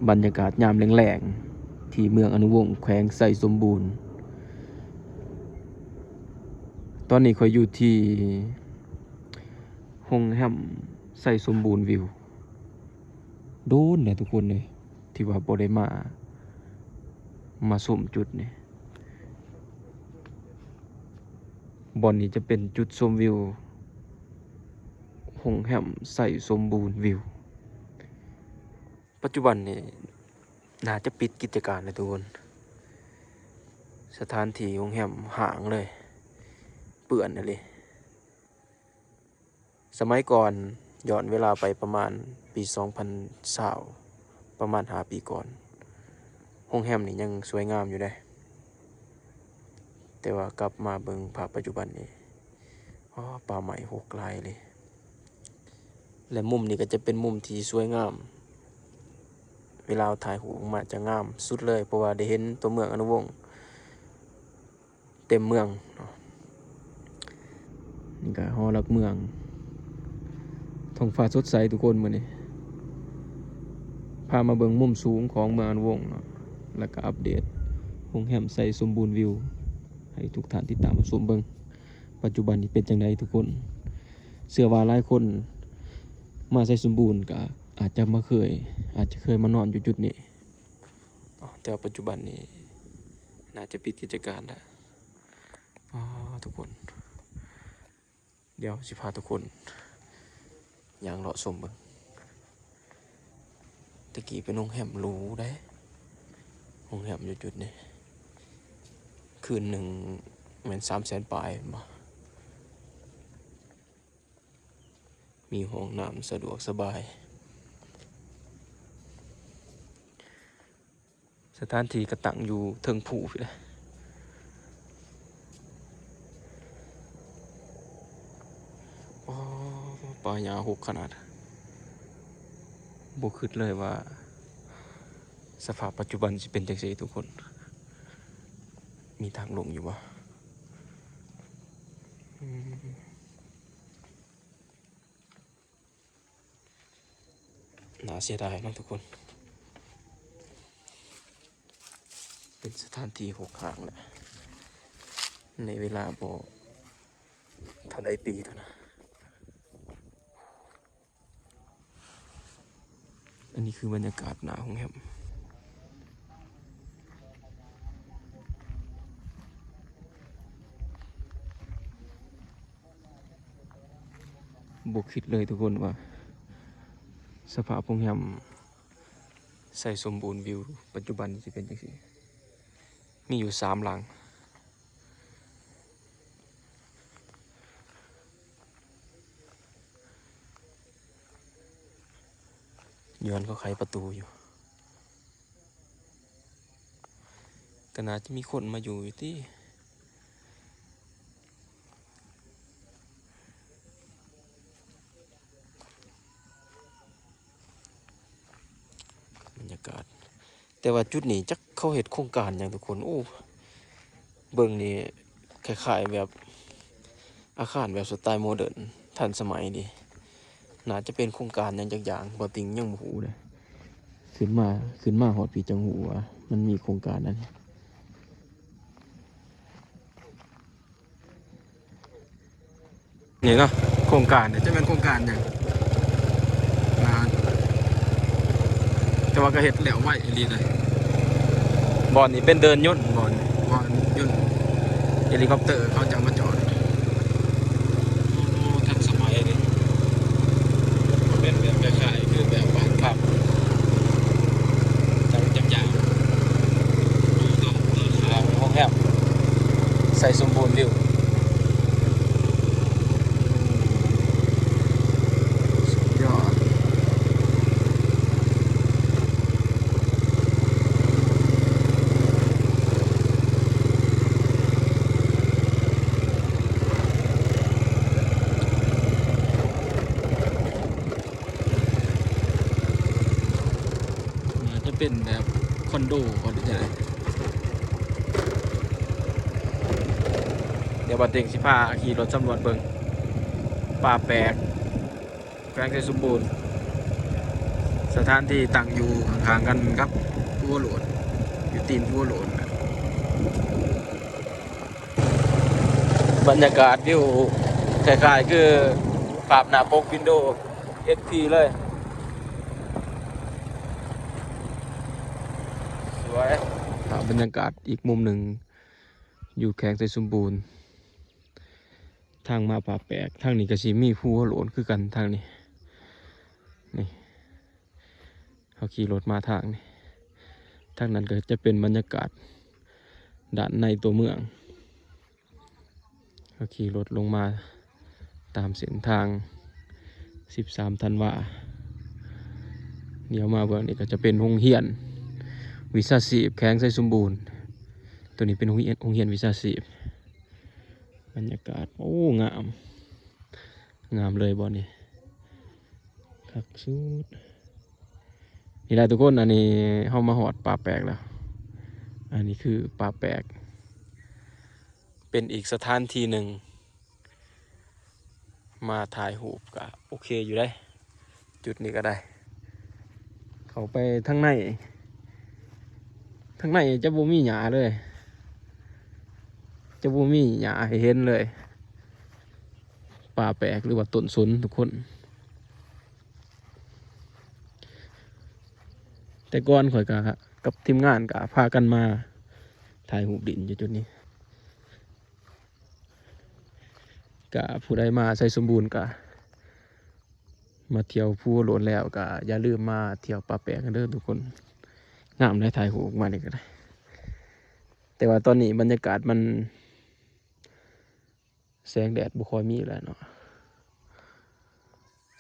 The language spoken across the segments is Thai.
บรรยากาศยามแรงๆที่เมืองอนุวงศ์แขวงไส่สมบูรณ์ตอนนี้ข้อยอยู่ที่โรงแรมไส่สมบูรณ์วิวโดนเนี่ยทุกคนเลยที่ว่าบ่ได้มาชมจุดนี่บ่อนนี้จะเป็นจุดชมวิวโรงแรมไส่สมบูรณ์วิวปัจจุบันนี่น่าจะปิดกิจการเลยทุกคนสถานที่โรงแรมห่างเลยเปื่อนเลยสมัยก่อนย้อนเวลาไปประมาณปี2020ประมาณ5 ปีก่อนโรงแรมนี่ยังสวยงามอยู่ได้แต่ว่ากลับมาเบิ่งภาพปัจจุบันนี้ป่าไม้รกร้ายเลยและมุมนี้ก็จะเป็นมุมที่สวยงามเวลาถ่ายรูปออกมาจะงามสุดเลยเพราะว่าได้เห็นตัวเมืองอนุวงศ์เต็มเมืองนี่ก็หอหลักเมืองท้องฟ้าสดใสทุกคนมื้อนี้พามาเบิ่งมุมสูงของเมืองอนุวงศ์เนาะแล้วก็อัปเดตโรงแรมไส่สมบูรณ์วิวให้ทุกท่านติดตามชมเบิ่งปัจจุบันนี้เป็นจังไดทุกคนเชื่อว่าหลายคนมาไส่สมบูรณ์ก็อาจจะเคยมานอนอยู่จุดนี้แต่ปัจจุบันนี้น่าจะปิดกิจการแล้วทุกคนเดี๋ยวสิพาทุกคนย่างเลาะชมเบิ่งตะกี้เป็นโรงแรมหรูได้โรงแรมอยู่จุดนี้คืนหนึ่งเหมือน300,000 ปลายบ่มีห้องน้ำสะดวกสบายสถานที่ก็ตั้งอยู่เทิงภูเลยป่าหญ้าหกขนาดบ่คิดเลยว่าสภาพปัจจุบันสิเป็นจังซี่ทุกคนมีทางลงอยู่บ่น่าเสียดายเนาะทุกคนเป็นสถานที่หกห่างแหละในเวลาบ่เท่าใดปีเท่านั้นอันนี้คือบรรยากาศหน้าโรงแรมบ่คิดเลยทุกคนว่าสภาพโรงแรมไส่สมบูรณ์วิวปัจจุบันสิเป็นจังซี่มีอยู่3 หลังย้อนเขาไขประตูอยู่ก็น่าจะมีคนมาอยู่ที่บรรยากาศแต่ว่าจุดนี้จักเขาเฮ็ดโครงการอย่างทุกคนเบิ่งนี่คล้ายๆแบบอาคารแบบสไตล์โมเดิร์นทันสมัยดีน่าจะเป็นโครงการอย่างจักอย่างบ่ติงยังบ่ฮู้เลยขึ้นมาฮอดปีจังหูว่ามันมีโครงการนั้นนี่เนาะโครงการเนี่ยจะเป็นโครงการอย่างแต่ว่าก็เฮ็ดแล้วไว้อีหลีเลยบ่อนนี้เป็นเดินยนต์บ่อนยนต์เฮลิคอปเตอร์เขาจะมาจอดทันสมัยเลยเป็นแบบคล้ายๆคือแบบบ้านพักจำยาวอยู่ตรงห้องแฮมใส่สมบูรณ์วิวยอดจะเป็นแบบคอนโดก่อนที่จะเดี๋ยวบัดเด็กสิพาขี่รถสำรวจเบิ่งป่าแปลกแปลงไส่สมบูรณ์ สถานที่ตั้งอยู่ห่างๆกันครับภูโหลนอยู่ตีนภูโหลนบรรยากาศวิวคล้ายๆคือภาพหน้าปกวินโดว์ XP เลยสวยบรรยากาศอีกมุมหนึ่งอยู่แขวงไสสมบูรณ์ทางมาป่าแปลกทางนี้ก็สิมีภูโหลนคือกันทางนี้นี่เขาขี่รถมาทางนี้ทางนั้นก็จะเป็นบรรยากาศด้านในตัวเมืองเขาขี่รถลงมาตามเส้นทาง13 ธันวาเดี๋ยวมาเบื้องนี้ก็จะเป็นโรงเรียนวิชาชีพแขวงไสสมบูรณ์ตัวนี้เป็นโรงเรียนวิชาชีพบรรยากาศโอ้งามเลยบอลนี่คักสุดนี่แหละทุกคนอันนี้เข้ามาหอดป่าแปลกแล้วอันนี้คือป่าแปลกเป็นอีกสถานที่หนึ่งมาถ่ายรูปก็โอเคอยู่ได้จุดนี้ก็ได้เข้าไปทางในจะบ่มีหญ้าเลยจะบ่มีหญ้าให้เห็นเลยป่าแปลกหรือว่าต้นสนทุกคนแต่ก่อนข่อยกับทีมงานก็พากันมาถ่ายรูปดินอยู่จุดนี้ก็ผู้ใดมาไสสมบูรณ์ก็มาเที่ยวภูโหลนแล้วก็อย่าลืมมาเที่ยวป่าแปลกกันเด้อทุกคนงามได้ถ่ายรูปมานี่ก็ได้แต่ว่าตอนนี้บรรยากาศมันแสงแดดบ่ค่อยมีแล้วเนาะ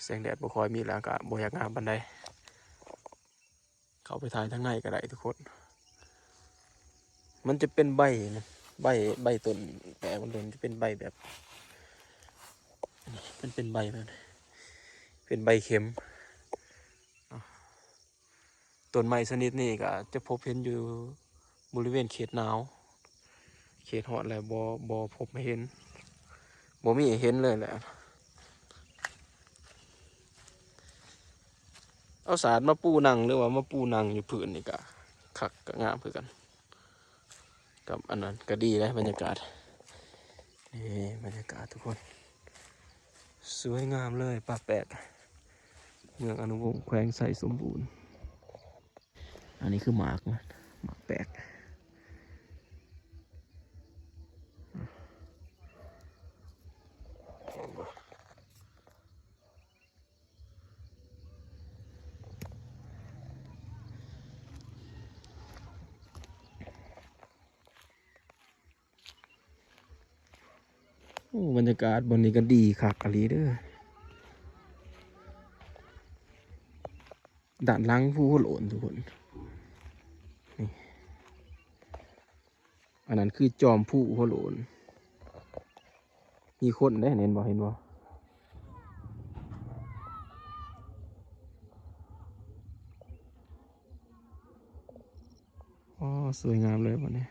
แสงแดดบ่ค่อยมีแล้วก็บ่อยากงามปานใดเข้าไปถ่ายทางในก็ได้ทุกคนมันจะเป็นใบนะใบต้นแปลกมันจะเป็นใบแบบมันเป็นใบแบบเป็นใบเข็มต้นไม้ชนิดนี้ก็จะพบเห็นอยู่บริเวณเขตหนาวเขตร้อนแล้วบ่พบไม่เห็นบ่มีให้เห็นเลยแหละเอาสารมาปูนังหรือว่ามาปูนังอยู่พื้นนี่ก็คักก็งามคือกันกับอันนั้นก็ดีนะบรรยากาศนี่บรรยากาศทุกคนสวยงามเลยป่าแปลกเมืองอนุวงศ์แขวงไสสมบูรณ์อันนี้คือหมากนะหมากแปลกบรรยากาศบนนี้ก็ดีคักอะลีเด้อด่านหลังภูโหลนทุกคนนี่อันนั้นคือจอมภูโหลนมีคนได้เห็นบ่อ๋อสวยงามเลยวันนี้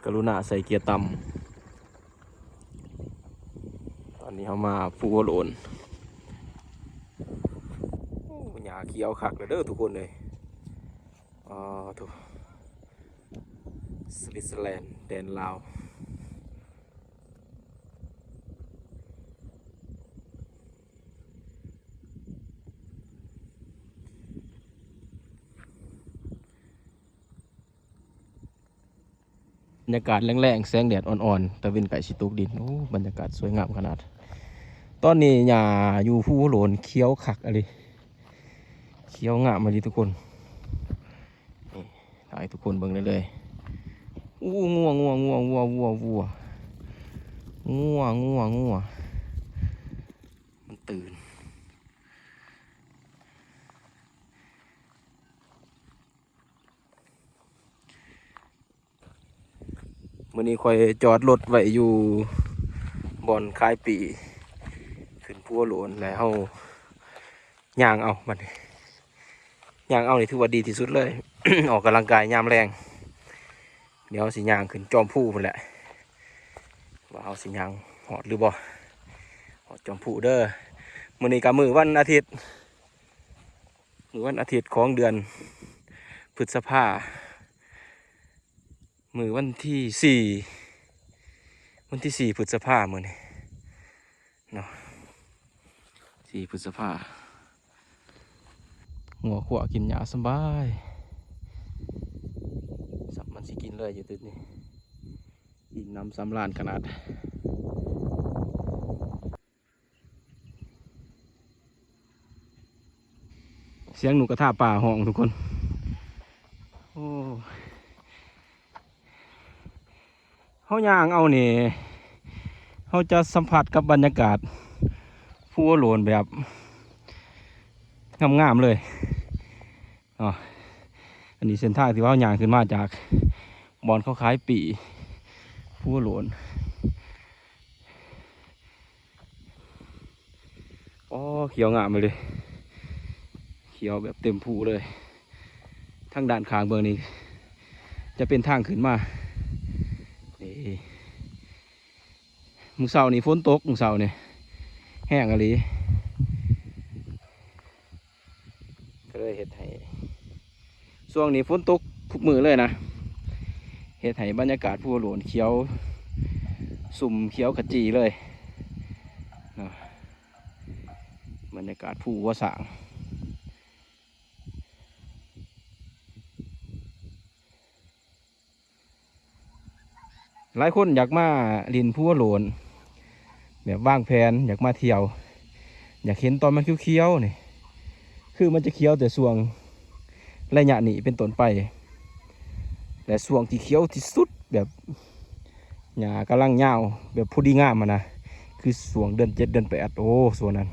กรุณาใส่เกียร์ต่ำตอนนี้เขามาฟูโหลนหญ้าเขียวคักเลยเด้อทุกคนเลยถูกสวิตเซอร์แลนด์แดนลาว ยากาศแรงๆแสงแดดอ่อนๆตะเวนไก่สิตกดินโอ้บรรยากาศสวยงามขนาดตอนนี้หญ้าอยู่ภูโหลนเขียวคักอะไรเขียวงามมาดีทุกคนนี่ถ่ายทุกคนเบิ่งได้เลยอู้งัวงัวงัววัววัววัวงัวงัวงัวมันตื่นมื้อนี้ค่อยจอดรถไว้อยู่บ่อนขายปีขึ้นพัวโหลนแล้วเฮาย่างเอาบัดนี้ย่างเอานี่ถือว่าดีที่สุดเลย ออกกำลังกายยามแรงเดี๋ยวสิย่างขึ้นจอมผู้พุ่นแหละว่าเอาสิย่างหอดหรือบ่หอดจอมผู้เด้อมื้อนี้ก็มื้อวันอาทิตย์ของเดือนพฤษภามื้อวันที่4พฤษภามื้อนี้เนาะ4พฤษภาหัวขวกินหญ้าสบายสับมันสิกินเลยอยู่ตึกนี้อิ่มน้ำสำราญขนาดเสียงหนูกระทาป่าห้องทุกคนโอ้เฮาย่างเอานี่เฮาจะสัมผัสกับบรรยากาศภูโหลนแบบงามๆเลยอ๋ออันนี้เส้นทางที่ว่าย่างขึ้นมาจากบ่อนเขาขายปีภูโหลนอ๋อเขียวงามเลยเขียวแบบเต็มภูเลยทางด้านข้างเบื้องนี้จะเป็นทางขึ้นมานี่มื้อเช้านี่ฝนตกมื้อเช้านี่แห้งอะไรก็เลยเฮ็ดให้ช่วงนี้ฝนตกทุกมื้อเลยนะเฮ็ดให้บรรยากาศภูโหลนเขียวสุ่มเขียวขจีเลยนะบรรยากาศภูหัวสางหลายคนอยากมาลินภูโหลนแบบวางแผนอยากมาเที่ยวอยากเห็นตอนมันเขียวๆนี่คือมันจะเขียวแต่ช่วงระยะนี้เป็นต้นไปแต่ช่วงที่เขียวที่สุดแบบหญ้ากำลังยาวแบบพอดีงามนะคือช่วงเดือน7เดือน8โอ้ส่วนนั้น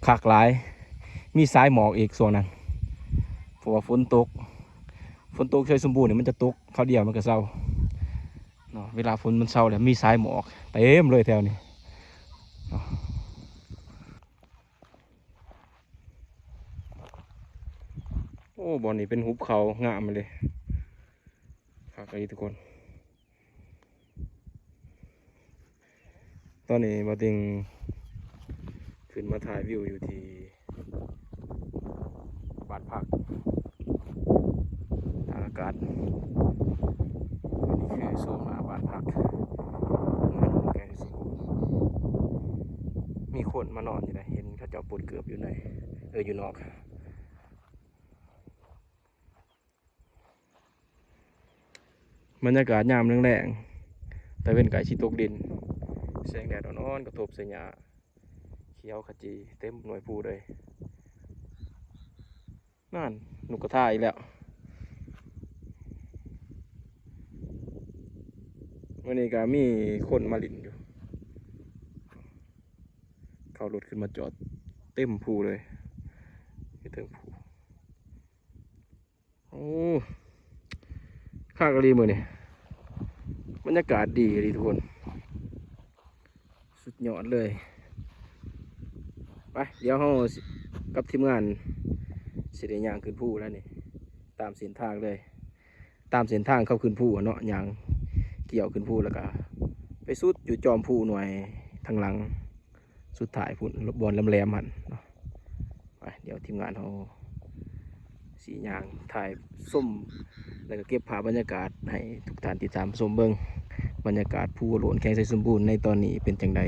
คักหลายมีสายหมอกอีกส่วนนั้นเพราะว่าฝนตกใช้สมบูรณ์เนี่ยมันจะตกเขาเดียวมันก็เศร้าเนาะเวลาฝนมันเศร้าแล้วมีสายหมอกเต็มเลยแถวนี้โอ้บ่อนี้เป็นหุบเขางามเลยฝากไปทุกคนตอนนี้มาติงขึ้นมาถ่ายวิวอยู่ที่บ้านพักทางอากาศนี่คือโซนหน้าบ้านพักเมืองแกงสุมีคนมานอนอยู่ไหนเห็นเขาเจ้าปวดเกือบอยู่ไหนอยู่นอกบรรยากาศยามแรงๆแต่เป็นไก่ชิตกดินแสงแดดอ่อนๆกระทบใส่หญ้าเขียวขจีเต็มหน่วยภูเลยนั่นนกกระทาอีกแล้ววันนี้ก็มีคนมาลินอยู่เขารถขึ้นมาจอดเต็มภูเลยเต็มภูโอ้ข้ากะลีมือนี่บรรยากาศดีเลยทุกคนสุดยอดเลยไปเดี๋ยวเรากับทีมงานสิได้ย่างขึ้นภูแล้วนี่ตามเส้นทางเลยตามเส้นทางเข้าขึ้นภูเนาะย่างเกี่ยวขึ้นภูแล้วก็ไปสุดอยู่จอมภูหน่วยทางหลังสุดท้ายพุ่นบอลแหลมๆมันเนาะไปเดี๋ยวทีมงานเราสีย่างถ่ายส้มแล้วก็เก็บภาพบรรยากาศให้ทุกท่านติดตามชมเบิ้งบรรยากาศภูโหลนแข่งไซสมบูรณ์ในตอนนี้เป็นจังได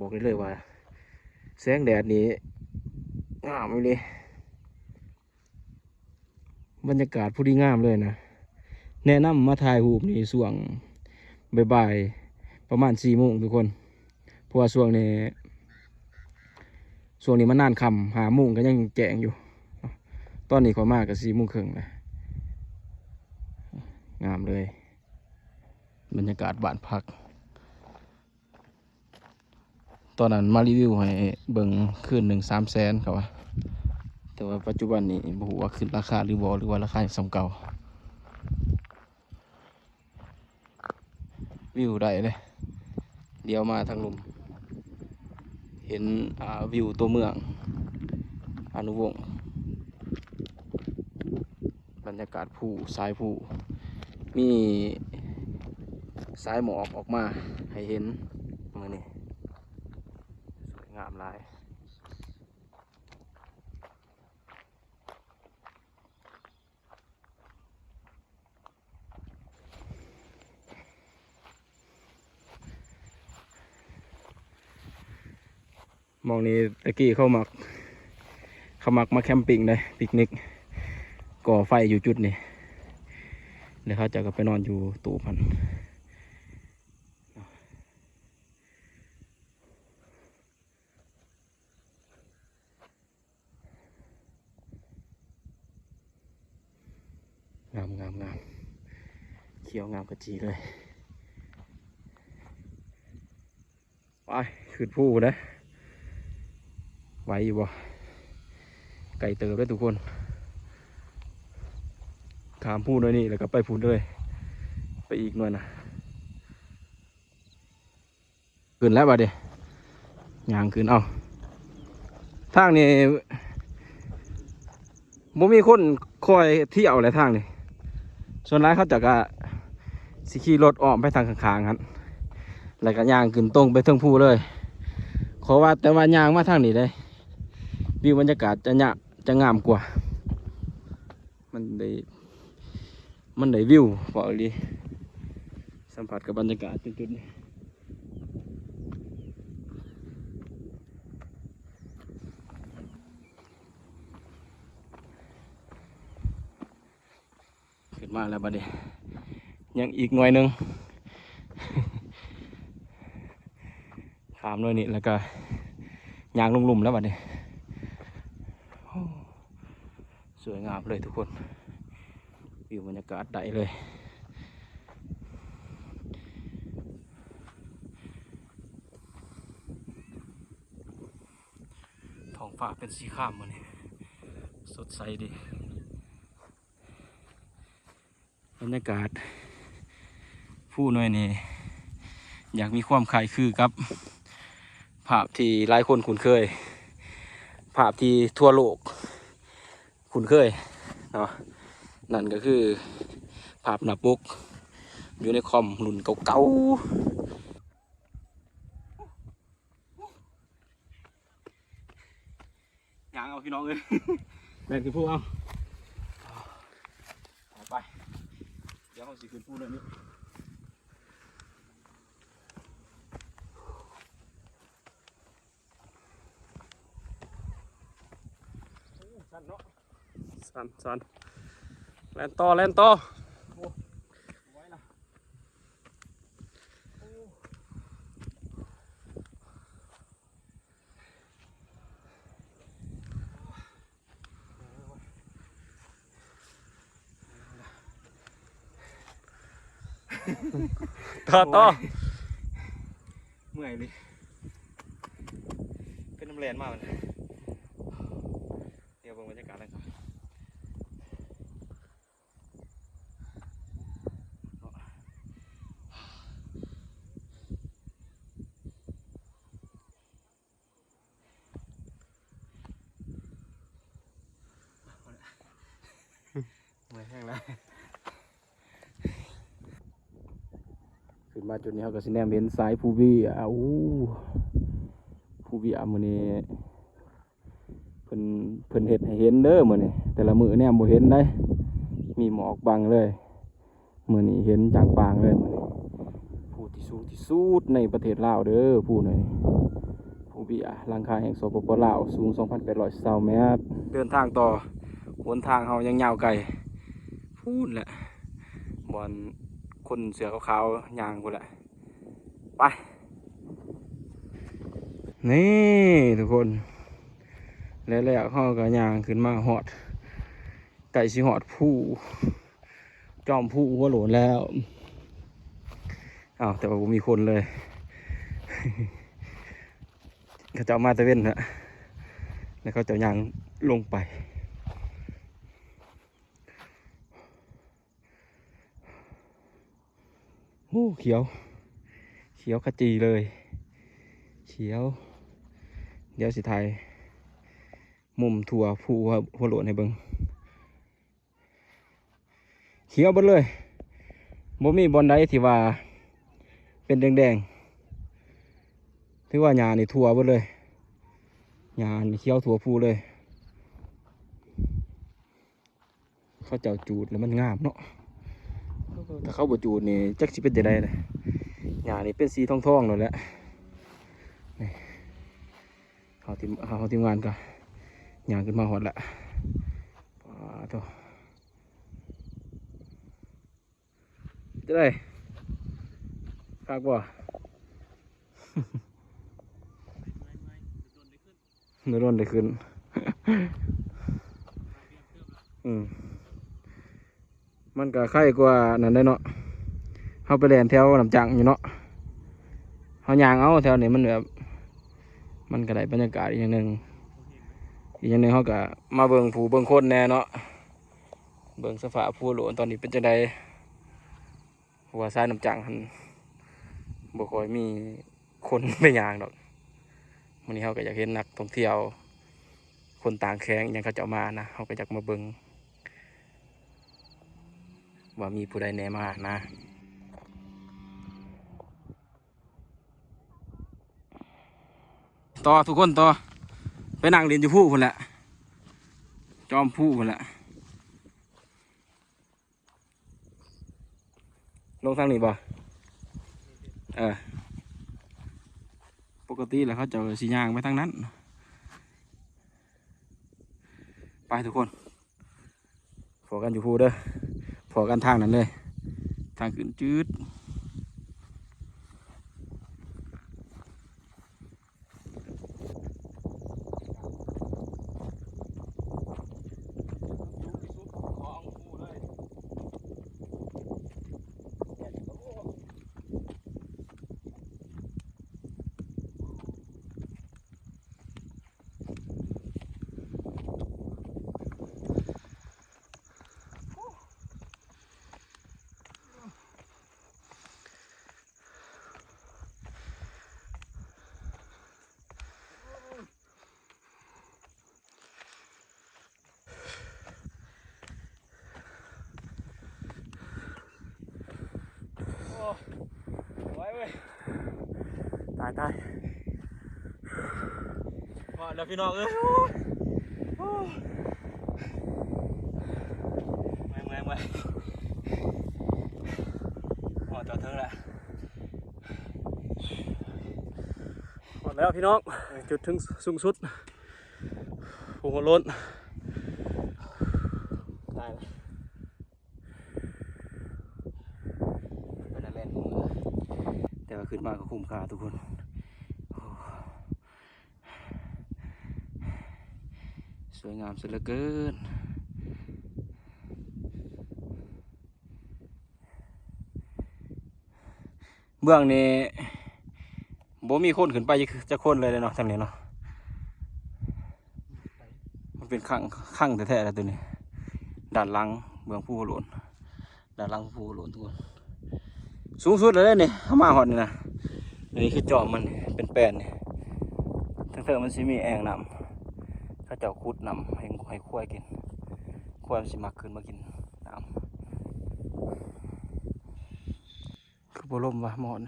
บอกได้เลยว่าแสงแดดนี้งามเลยบรรยากาศผู้ดีงามเลยนะ แนะนำมาถ่ายรูปนี่ช่วงบ่ายๆประมาณ4 โมงทุกคนเพราะว่าช่วงนี้มันนานค่ำ5 โมงก็ยังแจ้งอยู่ตอนนี้เขามากกับ4 โมงครึ่งเลยงามเลยบรรยากาศบ้านพักตอนนั้นมารีวิวให้เบิ่งคืนหนึ่ง300,000ครับว่าแต่ว่าปัจจุบันนี้บ่ฮู้ว่าขึ้นราคาหรือบ่หรือว่าราคาสำเก่าวิวได้เลยเดี๋ยวมาทางลมเห็นวิวตัวเมืองอนุวงศ์บรรยากาศภูสายภูมีสายหมอกออกมาให้เห็นมื้อนี้สวยงามหลายมองนี้ตะกี้เขามักมาแคมปิ้งเลยปิกนิกก่อไฟอยู่จุดนี้เดี๋ยวเขาจะก็ไปนอนอยู่ตู้มันงามเขียวงามกระจีเลยไปขึ้นภูนะไหวอยู่บ่ไก่เติบด้วยทุกคนขามภูด้วยนี่แล้วก็ไปภูเลยไปอีกหน่อยนะขึ้นแล้วบ่เดี๋ยวย่างขึ้นเอาทางนี้บ่มีคนคอยเที่ยวอะไรทางนี้ส่วนร้ายเขาจะก็สิขี่รถอ้อมไปทางข้างๆครับแล้วก็ย่างขึ้นตรงไปเทิงภูเลยขอว่าแต่ว่าย่างมาทางนี้เลยวิวบรรยากาศจะงามกว่ามันได้วิวบอกเลยสัมผัสกับบรรยากาศจุดๆนี้ขึ้นมาแล้วบัดนี้ยังอีกหน่อยหนึงขามด้วยนี่แล้วก็ยางลุ่มๆแล้วบัดนี้สวยงามเลยทุกคนวิวบรรยากาศได้เลยท้องฟ้าเป็นสีข้ามมันนี่สดใสดีบรรยากาศผู้น้อยนี่อยากมีความคล้ายคือกับภาพที่หลายคนคุ้นเคยภาพที่ทั่วโลกคุ้นเคยเนาะนั่นก็คือภาพหน้าปกอยู่ในคอมรุ่นเก่าๆอย่างเอาพี่น้องเลยแบ่งคือผู้เอาไปเดี๋ยวเขาสิขึ้นผู้เลยนี่สั้นเนาะสั้นแล่นต่อโอ้ไว้ละต่อเมื่อยเลยเป็นน้ำแรงมากเลยเดี๋ยวเบิ่งบรรยากาศเลยครับเมื่อยแห้งแล้วขึ้นมาจุดนี้เขาก็สิแนมเห็นสายภูบีภูบีมื้อนี้เพิ่นเฮ็ดให้เห็นเด้อมื้อนี้แต่ละมื้อแนมบ่เห็นได้มีหมอกบังเลยมื้อนี้เห็นจางปางเลยมื้อนี้ภูที่สูงที่สุดในประเทศลาวเด้อภูนี่ภูบีหลังคาแห่งสปปลาวสูง 2,820 เมตรเดินทางต่อหนทางเฮายังยาวไกลพูนแหละบ บอลคนเสือขาวๆยางกูแหละไปนี่ทุกคนแล้วเขาก็ยางขึ้นมาหอดไก่สิหอดผู้จอมผู้หัวโหลนแล้วอ้าวแต่ว่าผมมีคนเลยเขาจะมาตะเว้นนะแล้วเขาจะยางลงไปโอ้เขียวขจีเลยเขียวเดี๋ยวสิไทยมุมถั่วผู้หัวโหลนให้เบิ่งเขียวเบิดเลยบ่มีบอลใดที่ว่าเป็นแดงๆถือว่าหญ้านี่ถั่วเบิดเลยหญ้านี่เขียวถั่วผู้เลยเขาเจ้าจูดแล้วมันงามเนาะถ้าเขาบ่จูดนี่จักสิเป็นจังได๋เลยหญ้านี่เป็นสีทองๆนั่นแหละนี่เขาทีมงานก็ย่างขึ้นมาฮอดละตัวจะได้คากบ่เนื้อร้อนได้ขึ้นมันก็ไข่กว่านั่นได้เนาะเขาไปแล่นแถวลำจังอยู่เนาะเขาย่างเอาแถวนี้มันแบบมันก็ได้บรรยากาศอีกอย่างหนึ่งเขาก็มาเบิ่งผู้เบิ่งคนแน่เนาะเบิ่งสภาพผู้โหลนตอนนี้เป็นจังไดหัวซ้ายน้ำจังหันบ่ค่อยมีคนไปย่างดอกวันนี้เขาก็อยากเห็นนักท่องเที่ยวคนต่างแข้งยังเขาจะมานะเขาก็อยากมาเบิ่งว่ามีผู้ใดแน่มานะต่อทุกคนต่อไปนั่งเรียนอยู่ผู้คนแหละจอมผู้คนแหละลงทางนี้บ่ปกติแล้วเขาจะสีย่างไปทางนั้นไปทุกคนพอกันอยู่ผู้เด้อพอกันทางนั้นเลยทางขึ้นจืดไว้เว้ยตายพอแล้วพี่น้องเอ้ยไม่พอจอดเทิงแล้วหมดแล้วพี่น้องจุดถึงสูงสุดหัวโล้นตายแล้วเป็นอะไรแต่ว่าขึ้นมาก็คุ้มค่าทุกคนสวยงามสุดเหลือเกินเบื้องนี้บ่มีคนขึ้นไปจะคนเลยเนาะทางนี้เนาะมันเป็นข้างแท้ๆแล้วตัวนี้ด้านหลังเบื้องผู้โหลนด้านหลังผู้โหลนทุกคนสูงสุดเลยนี่เข้ามาหอดนี่นะนี่คือจอมมันเป็นแป้นนี่ทั้งเธอมันสิมีแอ่งน้ำถ้าเจ้าคุดน้ำให้ควายกินควายมันสิมักขึ้นมากินน้ำคือบ่ลมวะหมอน